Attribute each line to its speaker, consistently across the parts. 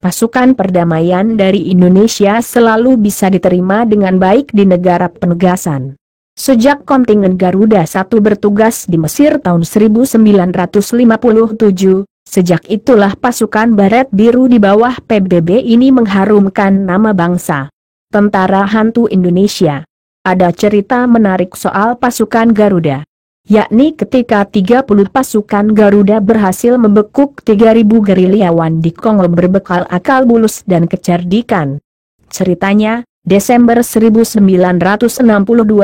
Speaker 1: pasukan perdamaian dari Indonesia selalu bisa diterima dengan baik di negara penugasan. Sejak kontingen Garuda I bertugas di Mesir tahun 1957, sejak itulah pasukan Baret Biru di bawah PBB ini mengharumkan nama bangsa. Tentara Hantu Indonesia. Ada cerita menarik soal pasukan Garuda, yakni ketika 30 pasukan Garuda berhasil membekuk 3.000 gerilyawan di Kongo berbekal akal bulus dan kecerdikan. Ceritanya, Desember 1962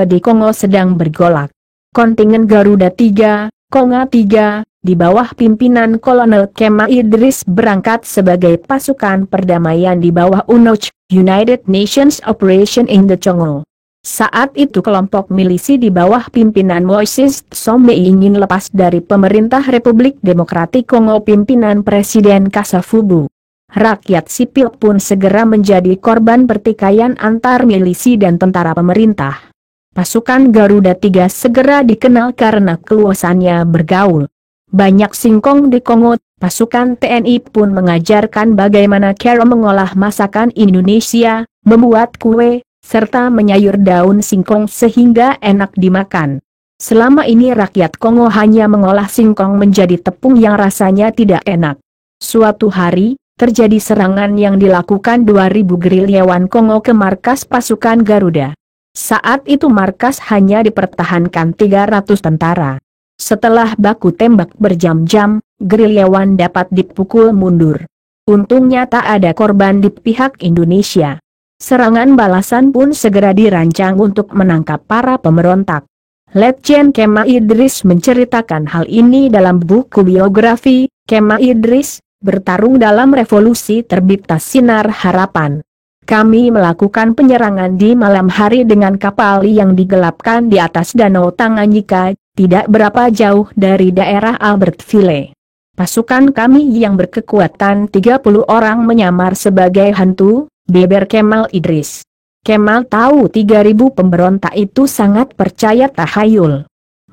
Speaker 1: di Kongo sedang bergolak. Kontingen Garuda III, Konga III, di bawah pimpinan Kolonel Kemal Idris berangkat sebagai pasukan perdamaian di bawah UNOC, United Nations Operation in the Congo. Saat itu kelompok milisi di bawah pimpinan Moises Tsombe ingin lepas dari pemerintah Republik Demokratik Kongo pimpinan Presiden Kasavubu. Rakyat sipil pun segera menjadi korban pertikaian antar milisi dan tentara pemerintah. Pasukan Garuda III segera dikenal karena keluasannya bergaul. Banyak singkong di Kongo, pasukan TNI pun mengajarkan bagaimana cara mengolah masakan Indonesia, membuat kue, serta menyayur daun singkong sehingga enak dimakan. Selama ini rakyat Kongo hanya mengolah singkong menjadi tepung yang rasanya tidak enak. Suatu hari, terjadi serangan yang dilakukan 2.000 gerilyawan Kongo ke markas pasukan Garuda. Saat itu markas hanya dipertahankan 300 tentara. Setelah baku tembak berjam-jam, gerilyawan dapat dipukul mundur. Untungnya tak ada korban di pihak Indonesia. Serangan balasan pun segera dirancang untuk menangkap para pemberontak. Letjen Kemal Idris menceritakan hal ini dalam buku biografi, Kemal Idris, Bertarung dalam Revolusi terbit Sinar Harapan. Kami melakukan penyerangan di malam hari dengan kapal yang digelapkan di atas Danau Tanganyika, tidak berapa jauh dari daerah Albertville. Pasukan kami yang berkekuatan 30 orang menyamar sebagai hantu, beber Kemal Idris. Kemal tahu 3.000 pemberontak itu sangat percaya tahayul.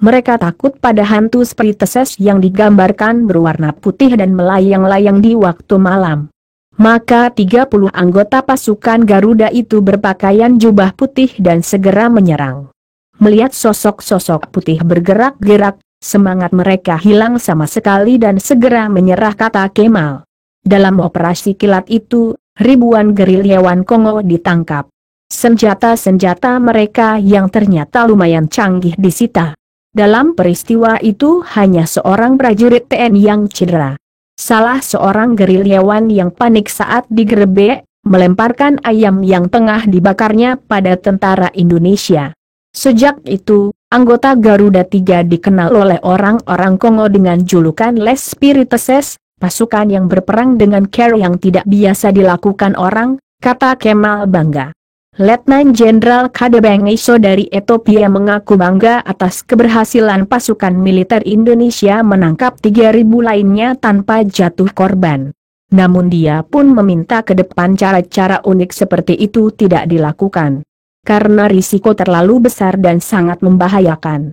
Speaker 1: Mereka takut pada hantu spirites yang digambarkan berwarna putih dan melayang-layang di waktu malam. Maka 30 anggota pasukan Garuda itu berpakaian jubah putih dan segera menyerang. Melihat sosok-sosok putih bergerak-gerak, semangat mereka hilang sama sekali dan segera menyerah, kata Kemal. Dalam operasi kilat itu, ribuan gerilyawan Kongo ditangkap. Senjata-senjata mereka yang ternyata lumayan canggih disita. Dalam peristiwa itu hanya seorang prajurit TNI yang cedera. Salah seorang gerilyawan yang panik saat digerebek, melemparkan ayam yang tengah dibakarnya pada tentara Indonesia. Sejak itu, anggota Garuda III dikenal oleh orang-orang Kongo dengan julukan Les Spiriteses, pasukan yang berperang dengan cara yang tidak biasa dilakukan orang, kata Kemal bangga. Letnan Jenderal Kadebeng Iso dari Ethiopia mengaku bangga atas keberhasilan pasukan militer Indonesia menangkap 3.000 lainnya tanpa jatuh korban. Namun dia pun meminta ke depan cara-cara unik seperti itu tidak dilakukan. Karena risiko terlalu besar dan sangat membahayakan.